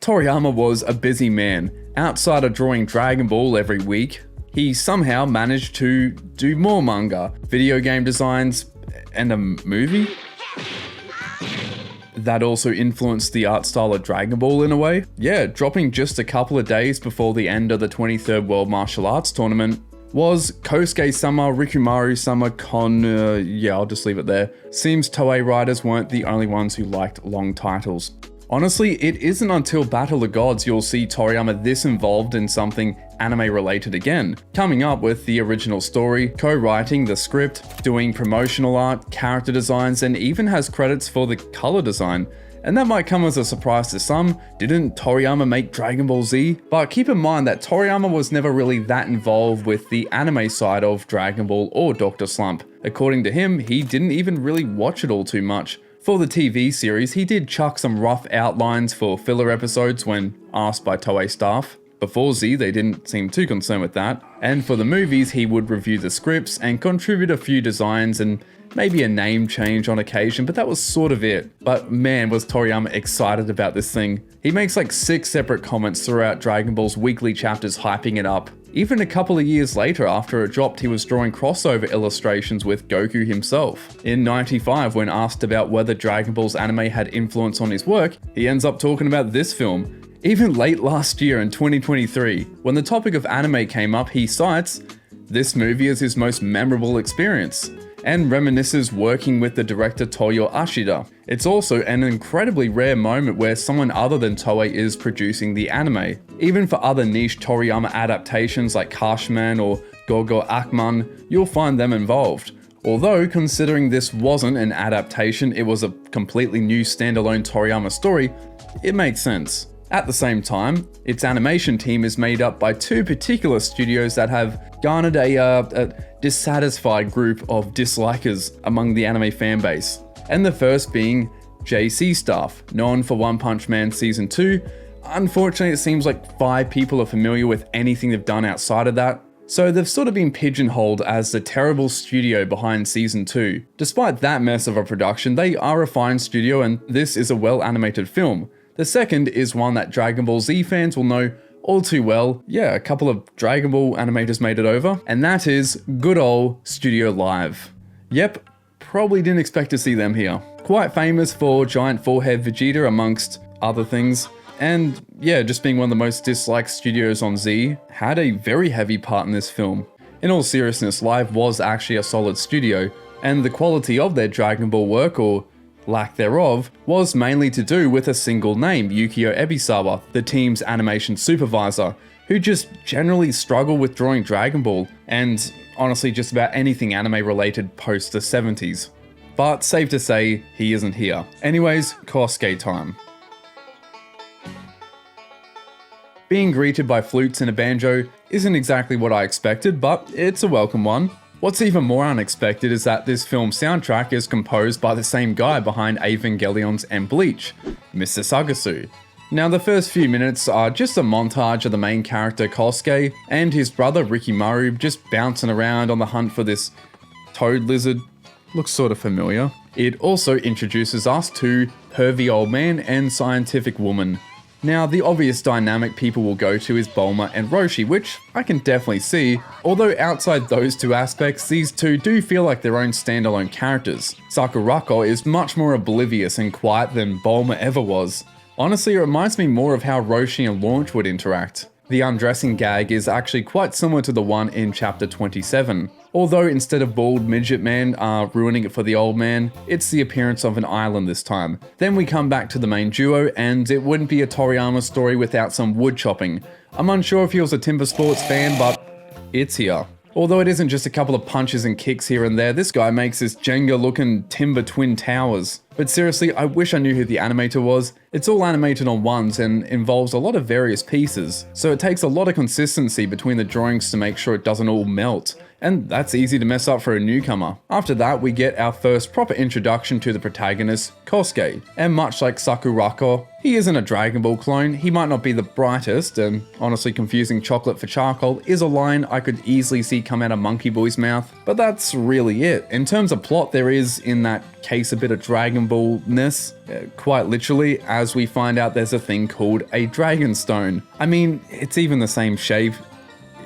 Toriyama was a busy man. Outside of drawing Dragon Ball every week, he somehow managed to do more manga, video game designs, and a movie that also influenced the art style of Dragon Ball in a way. Yeah, dropping just a couple of days before the end of the 23rd World Martial Arts Tournament was Kosuke-sama, Rikimaru-sama, I'll just leave it there. Seems Toei writers weren't the only ones who liked long titles. Honestly, it isn't until Battle of Gods you'll see Toriyama this involved in something anime related again, coming up with the original story, co-writing the script, doing promotional art, character designs, and even has credits for the color design. And that might come as a surprise to some, didn't Toriyama make Dragon Ball Z? But keep in mind that Toriyama was never really that involved with the anime side of Dragon Ball or Dr. Slump. According to him, he didn't even really watch it all too much. For the TV series, he did chuck some rough outlines for filler episodes when asked by Toei staff. Before Z, they didn't seem too concerned with that. And for the movies, he would review the scripts and contribute a few designs and maybe a name change on occasion, but that was sort of it. But man, was Toriyama excited about this thing. He makes like 6 separate comments throughout Dragon Ball's weekly chapters hyping it up. Even a couple of years later after it dropped, he was drawing crossover illustrations with Goku himself. In '95, when asked about whether Dragon Ball's anime had influence on his work, he ends up talking about this film. Even late last year in 2023, when the topic of anime came up, he cites this movie as his most memorable experience, and reminisces working with the director Toyo Ashida. It's also an incredibly rare moment where someone other than Toei is producing the anime. Even for other niche Toriyama adaptations like Cashman or Gogo Akman, you'll find them involved. Although, considering this wasn't an adaptation, it was a completely new standalone Toriyama story, it makes sense. At the same time, its animation team is made up by 2 particular studios that have garnered a dissatisfied group of dislikers among the anime fanbase. And the first being JC Staff, known for One Punch Man Season 2. Unfortunately, it seems like 5 people are familiar with anything they've done outside of that. So they've sort of been pigeonholed as the terrible studio behind Season 2. Despite that mess of a production, they are a fine studio and this is a well-animated film. The second is one that Dragon Ball Z fans will know all too well. Yeah, a couple of Dragon Ball animators made it over, and that is good old Studio Live. Yep, probably didn't expect to see them here. Quite famous for giant forehead Vegeta amongst other things, and yeah, just being one of the most disliked studios on Z, had a very heavy part in this film. In all seriousness, Live was actually a solid studio, and the quality of their Dragon Ball work, or lack thereof, was mainly to do with a single name, Yukio Ebisawa, the team's animation supervisor, who just generally struggled with drawing Dragon Ball, and honestly just about anything anime related post the 70s. But safe to say, he isn't here. Anyways, Kosuke time. Being greeted by flutes and a banjo isn't exactly what I expected, but it's a welcome one. What's even more unexpected is that this film's soundtrack is composed by the same guy behind Evangelion's and Bleach, Mr. Sagasu. Now the first few minutes are just a montage of the main character Kosuke and his brother Rikimaru just bouncing around on the hunt for this toad lizard. Looks sort of familiar. It also introduces us to pervy old man and scientific woman. Now, the obvious dynamic people will go to is Bulma and Roshi, which I can definitely see, although outside those 2 aspects, these 2 do feel like their own standalone characters. Sakurako is much more oblivious and quiet than Bulma ever was. Honestly, it reminds me more of how Roshi and Launch would interact. The undressing gag is actually quite similar to the one in chapter 27. Although instead of bald midget man ruining it for the old man, it's the appearance of an island this time. Then we come back to the main duo, and it wouldn't be a Toriyama story without some wood chopping. I'm unsure if he was a timber sports fan, but it's here. Although it isn't just a couple of punches and kicks here and there, this guy makes this Jenga looking timber twin towers. But seriously, I wish I knew who the animator was. It's all animated on ones and involves a lot of various pieces, so it takes a lot of consistency between the drawings to make sure it doesn't all melt. and that's easy to mess up for a newcomer. After that, we get our first proper introduction to the protagonist, Kosuke, and much like Sakurako, he isn't a Dragon Ball clone. He might not be the brightest, and honestly confusing chocolate for charcoal is a line I could easily see come out of Monkey Boy's mouth, but that's really it. In terms of plot, there is, in that case, a bit of Dragon Ball-ness, quite literally, as we find out there's a thing called a Dragon Stone. I mean, it's even the same shape.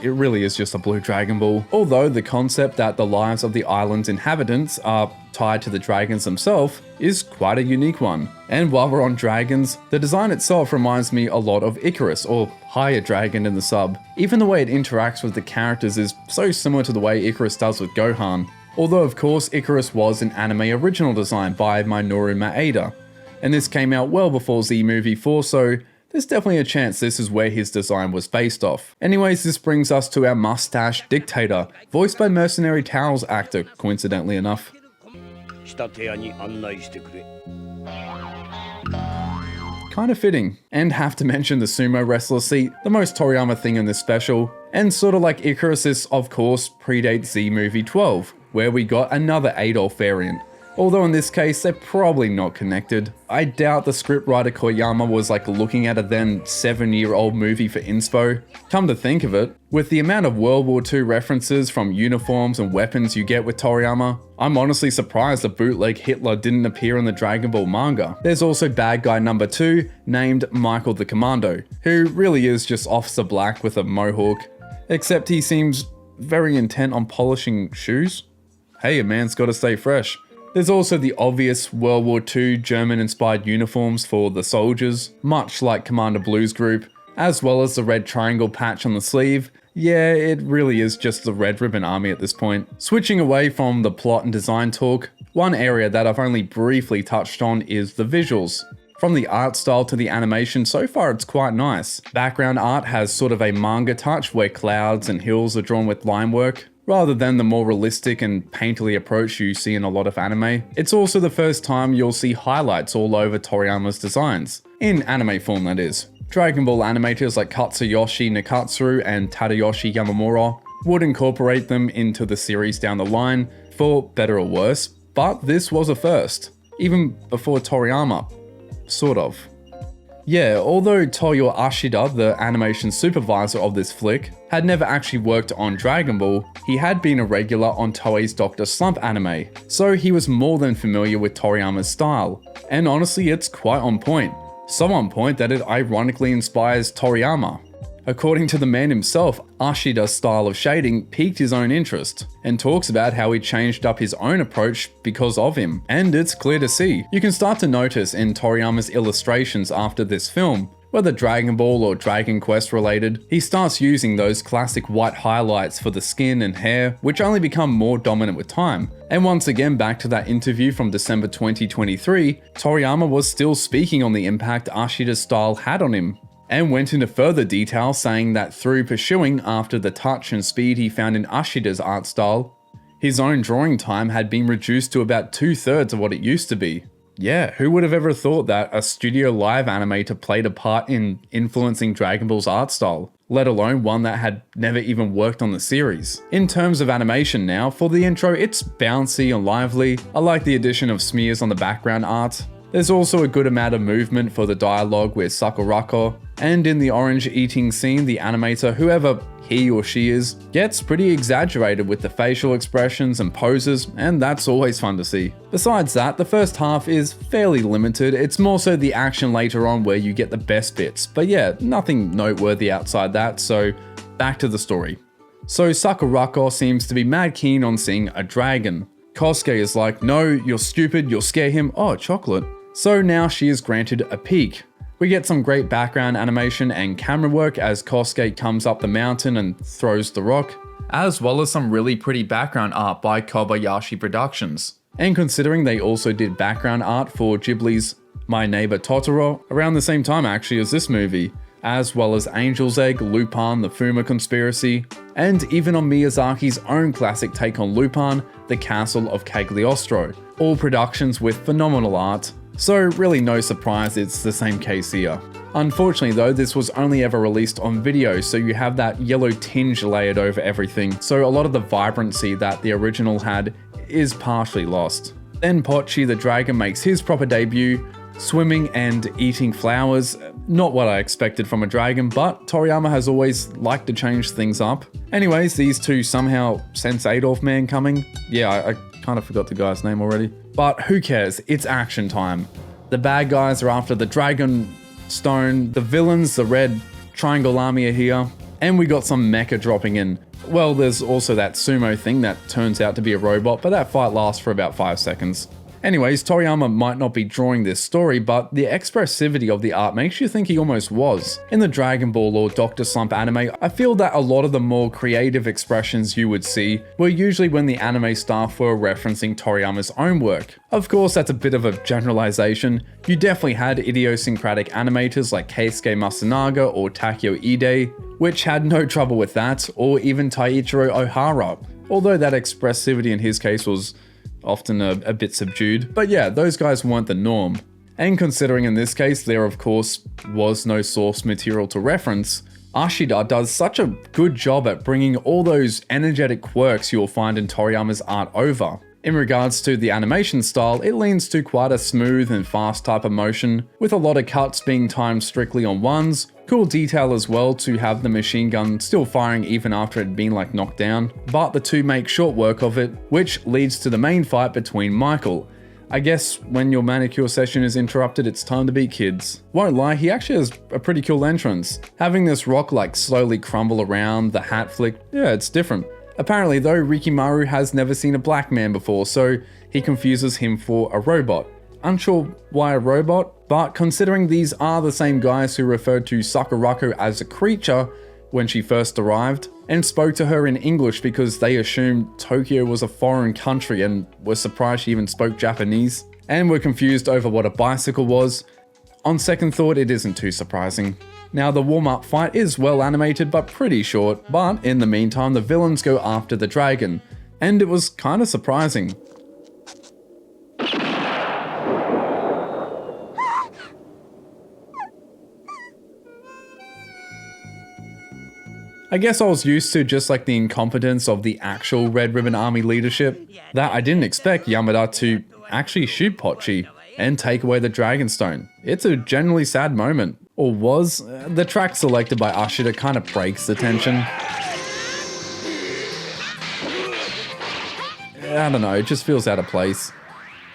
It really is just a blue Dragon Ball. Although the concept that the lives of the island's inhabitants are tied to the dragons themselves is quite a unique one. And while we're on dragons, the design itself reminds me a lot of Icarus, or Higher Dragon in the sub. Even the way it interacts with the characters is so similar to the way Icarus does with Gohan. Although of course Icarus was an anime original design by Minoru Maeda, and this came out well before Z Movie 4, so there's definitely a chance this is where his design was based off. Anyways, this brings us to our mustache dictator, voiced by Mercenary Towels actor, coincidentally enough. Kind of fitting. And have to mention the sumo wrestler seat, the most Toriyama thing in this special. And sort of like Icarus, this of course predates Z Movie 12, where we got another Adolf variant. Although in this case, they're probably not connected. I doubt the scriptwriter Koyama was like looking at a then 7-year-old movie for inspo. Come to think of it, with the amount of World War II references from uniforms and weapons you get with Toriyama, I'm honestly surprised the bootleg Hitler didn't appear in the Dragon Ball manga. There's also bad guy number 2, named Michael the Commando, who really is just Officer Black with a mohawk, except he seems very intent on polishing shoes. Hey, a man's gotta stay fresh. There's also the obvious World War II German-inspired uniforms for the soldiers, much like Commander Blue's group, as well as the red triangle patch on the sleeve. Yeah, it really is just the Red Ribbon Army at this point. Switching away from the plot and design talk, one area that I've only briefly touched on is the visuals. From the art style to the animation, so far it's quite nice. Background art has sort of a manga touch where clouds and hills are drawn with line work, rather than the more realistic and painterly approach you see in a lot of anime. It's also the first time you'll see highlights all over Toriyama's designs. In anime form, that is. Dragon Ball animators like Katsuyoshi Nakatsuru and Tadayoshi Yamamura would incorporate them into the series down the line, for better or worse, but this was a first. Even before Toriyama. Sort of. Yeah, although Toyo Ashida, the animation supervisor of this flick, had never actually worked on Dragon Ball, he had been a regular on Toei's Dr. Slump anime, so he was more than familiar with Toriyama's style. And honestly, it's quite on point. So on point that it ironically inspires Toriyama. According to the man himself, Ashida's style of shading piqued his own interest, and talks about how he changed up his own approach because of him. And it's clear to see. You can start to notice in Toriyama's illustrations after this film, whether Dragon Ball or Dragon Quest related, he starts using those classic white highlights for the skin and hair, which only become more dominant with time. And once again, back to that interview from December 2023, Toriyama was still speaking on the impact Ashida's style had on him, and went into further detail saying that through pursuing after the touch and speed he found in Ashida's art style, his own drawing time had been reduced to about 2/3 of what it used to be. Yeah, who would have ever thought that a studio live animator played a part in influencing Dragon Ball's art style, let alone one that had never even worked on the series. In terms of animation now, for the intro, it's bouncy and lively. I like the addition of smears on the background art. There's also a good amount of movement for the dialogue with Sakurako, and in the orange eating scene, the animator, whoever he or she is, gets pretty exaggerated with the facial expressions and poses, and that's always fun to see. Besides that, the first half is fairly limited. It's more so the action later on where you get the best bits, but yeah, nothing noteworthy outside that, so back to the story. So Sakurako seems to be mad keen on seeing a dragon. Kosuke is like, no, you're stupid, you'll scare him, oh, chocolate. So now she is granted a peek. We get some great background animation and camera work as Kosuke comes up the mountain and throws the rock, as well as some really pretty background art by Kobayashi Productions. And considering they also did background art for Ghibli's My Neighbor Totoro around the same time actually as this movie, as well as Angel's Egg, Lupin, the Fuma Conspiracy, and even on Miyazaki's own classic take on Lupin, The Castle of Cagliostro. All productions with phenomenal art. So really no surprise it's the same case here. Unfortunately though, this was only ever released on video, so you have that yellow tinge layered over everything, so a lot of the vibrancy that the original had is partially lost. Then Pochi the dragon makes his proper debut, swimming and eating flowers. Not what I expected from a dragon, but Toriyama has always liked to change things up. Anyways, these two somehow sense Adolf Man coming. Yeah, I kind of forgot the guy's name already. But who cares, it's action time. The bad guys are after the dragon stone, the villains, the red triangle army are here, and we got some mecha dropping in. Well, there's also that sumo thing that turns out to be a robot, but that fight lasts for about 5 seconds. Anyways, Toriyama might not be drawing this story, but the expressivity of the art makes you think he almost was. In the Dragon Ball or Dr. Slump anime, I feel that a lot of the more creative expressions you would see were usually when the anime staff were referencing Toriyama's own work. Of course, that's a bit of a generalization. You definitely had idiosyncratic animators like Keisuke Masunaga or Takeo Ide, which had no trouble with that, or even Taiichiro Ohara, although that expressivity in his case was often a bit subdued. But yeah, those guys weren't the norm. And considering in this case there of course was no source material to reference, Ashida does such a good job at bringing all those energetic quirks you'll find in Toriyama's art over. In regards to the animation style, it leans to quite a smooth and fast type of motion, with a lot of cuts being timed strictly on ones. Cool detail as well to have the machine gun still firing even after it had been like knocked down, but the two make short work of it, which leads to the main fight between Michael. I guess when your manicure session is interrupted, it's time to be kids. Won't lie, he actually has a pretty cool entrance. Having this rock like slowly crumble around, the hat flick, yeah, it's different. Apparently though, Rikimaru has never seen a black man before, so he confuses him for a robot. Unsure why a robot, but considering these are the same guys who referred to Sakurako as a creature when she first arrived, and spoke to her in English because they assumed Tokyo was a foreign country and were surprised she even spoke Japanese, and were confused over what a bicycle was. On second thought, it isn't too surprising. Now the warm-up fight is well animated but pretty short, but in the meantime the villains go after the dragon, and it was kinda surprising. I guess I was used to just like the incompetence of the actual Red Ribbon Army leadership, that I didn't expect Yamada to actually shoot Pochi and take away the Dragonstone. It's a genuinely sad moment. Or was. The track selected by Ashida kind of breaks the tension. I don't know, it just feels out of place.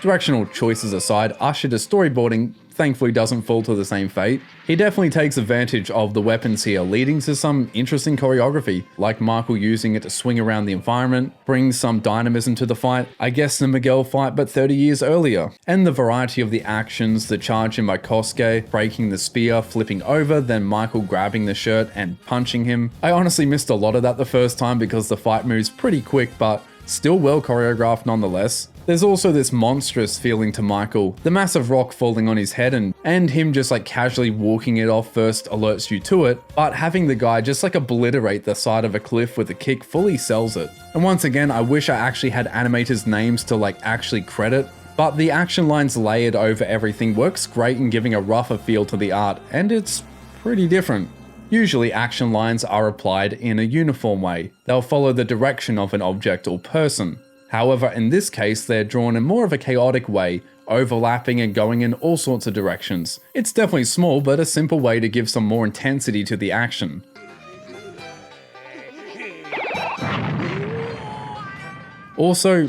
Directional choices aside, Ashida's storyboarding thankfully doesn't fall to the same fate. He definitely takes advantage of the weapons here, leading to some interesting choreography, like Michael using it to swing around the environment, brings some dynamism to the fight, I guess the Miguel fight but 30 years earlier. And the variety of the actions, the charge in by Kosuke, breaking the spear, flipping over, then Michael grabbing the shirt and punching him. I honestly missed a lot of that the first time because the fight moves pretty quick, but still well choreographed nonetheless. There's also this monstrous feeling to Michael. The massive rock falling on his head and him just like casually walking it off first alerts you to it, but having the guy just like obliterate the side of a cliff with a kick fully sells it. And once again, I wish I actually had animators' names to like actually credit, but the action lines layered over everything works great in giving a rougher feel to the art, and it's pretty different. Usually action lines are applied in a uniform way. They'll follow the direction of an object or person. However, in this case, they're drawn in more of a chaotic way, overlapping and going in all sorts of directions. It's definitely small, but a simple way to give some more intensity to the action. Also,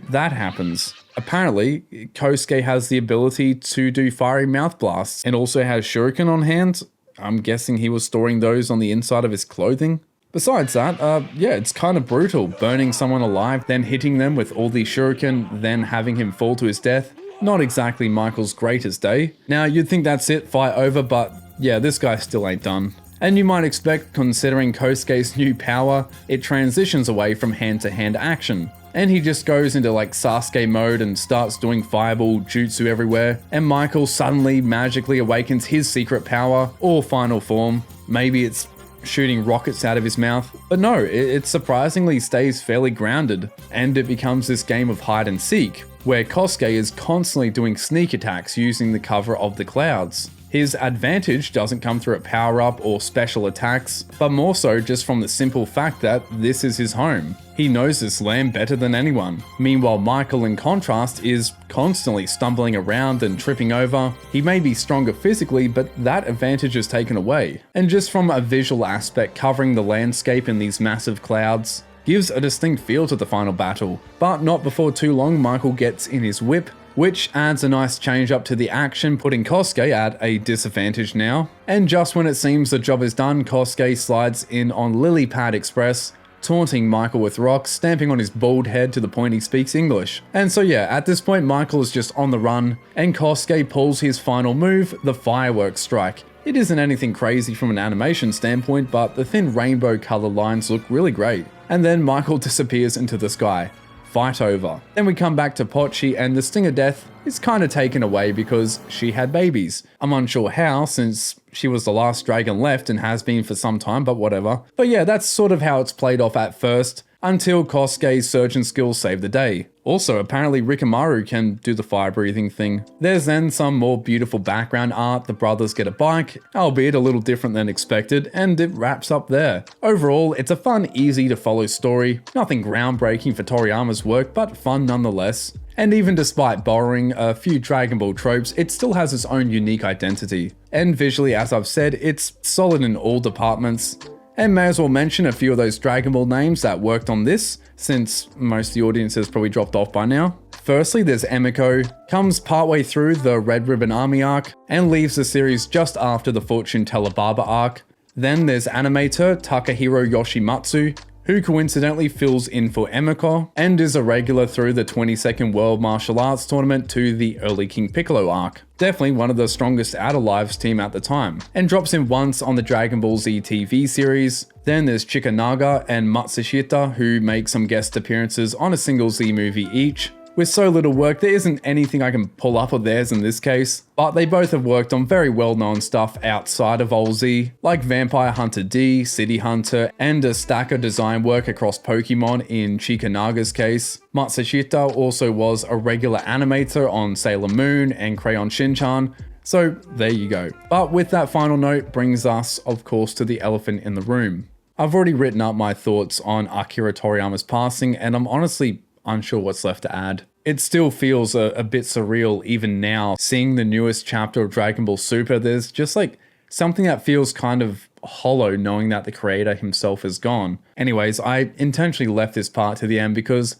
that happens. Apparently, Kosuke has the ability to do fiery mouth blasts and also has shuriken on hand. I'm guessing he was storing those on the inside of his clothing. Besides that, yeah, it's kind of brutal, burning someone alive, then hitting them with all the shuriken, then having him fall to his death. Not exactly Michael's greatest day. Now, you'd think that's it, fight over, but yeah, this guy still ain't done. And you might expect, considering Kosuke's new power, it transitions away from hand-to-hand action. And he just goes into like Sasuke mode and starts doing fireball jutsu everywhere, and Michael suddenly magically awakens his secret power, or final form. Maybe it's shooting rockets out of his mouth. But no, it surprisingly stays fairly grounded, and it becomes this game of hide and seek, where Kosuke is constantly doing sneak attacks using the cover of the clouds. His advantage doesn't come through a power-up or special attacks, but more so just from the simple fact that this is his home. He knows this land better than anyone. Meanwhile, Michael, in contrast, is constantly stumbling around and tripping over. He may be stronger physically, but that advantage is taken away. And just from a visual aspect, covering the landscape in these massive clouds gives a distinct feel to the final battle. But not before too long, Michael gets in his whip, which adds a nice change up to the action, putting Kosuke at a disadvantage now. And just when it seems the job is done, Kosuke slides in on Lilypad Express, taunting Michael with rocks, stamping on his bald head to the point he speaks English. And so yeah, at this point Michael is just on the run, and Kosuke pulls his final move, the fireworks strike. It isn't anything crazy from an animation standpoint, but the thin rainbow color lines look really great. And then Michael disappears into the sky. Fight over. Then we come back to Pochi, and the Sting of Death is kind of taken away because she had babies. I'm unsure how, since she was the last dragon left and has been for some time, but whatever. But yeah, that's sort of how it's played off at first, until Kosuke's surgeon skills save the day. Also, apparently Rikimaru can do the fire breathing thing. There's then some more beautiful background art, the brothers get a bike, albeit a little different than expected, and it wraps up there. Overall, it's a fun, easy to follow story, nothing groundbreaking for Toriyama's work, but fun nonetheless. And even despite borrowing a few Dragon Ball tropes, it still has its own unique identity. And visually, as I've said, it's solid in all departments. And may as well mention a few of those Dragon Ball names that worked on this, since most of the audience has probably dropped off by now. Firstly, there's Emiko, comes partway through the Red Ribbon Army arc, and leaves the series just after the Fortune Teller Barber arc. Then there's animator Takahiro Yoshimatsu, who coincidentally fills in for Emiko, and is a regular through the 22nd World Martial Arts Tournament to the early King Piccolo arc. Definitely one of the strongest Outer Lives team at the time, and drops in once on the Dragon Ball Z TV series. Then there's Chikanaga and Matsushita, who make some guest appearances on a single Z movie each. With so little work, there isn't anything I can pull up of theirs in this case, but they both have worked on very well-known stuff outside of Old Z, like Vampire Hunter D, City Hunter, and a stack of design work across Pokemon in Chikanaga's case. Matsushita also was a regular animator on Sailor Moon and Crayon Shin-chan, so there you go. But with that final note brings us, of course, to the elephant in the room. I've already written up my thoughts on Akira Toriyama's passing, and I'm honestly unsure what's left to add. It still feels a bit surreal even now, seeing the newest chapter of Dragon Ball Super. There's just like something that feels kind of hollow knowing that the creator himself is gone. Anyways, I intentionally left this part to the end because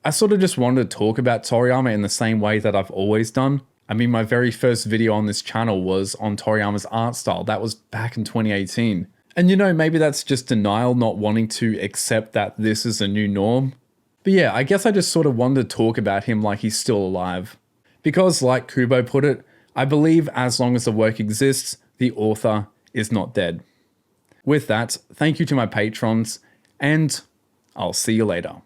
I sort of just wanted to talk about Toriyama in the same way that I've always done. I mean, my very first video on this channel was on Toriyama's art style. That was back in 2018. And you know, maybe that's just denial, not wanting to accept that this is a new norm. But yeah, I guess I just sort of wanted to talk about him like he's still alive. Because like Kubo put it, I believe as long as the work exists, the author is not dead. With that, thank you to my patrons, and I'll see you later.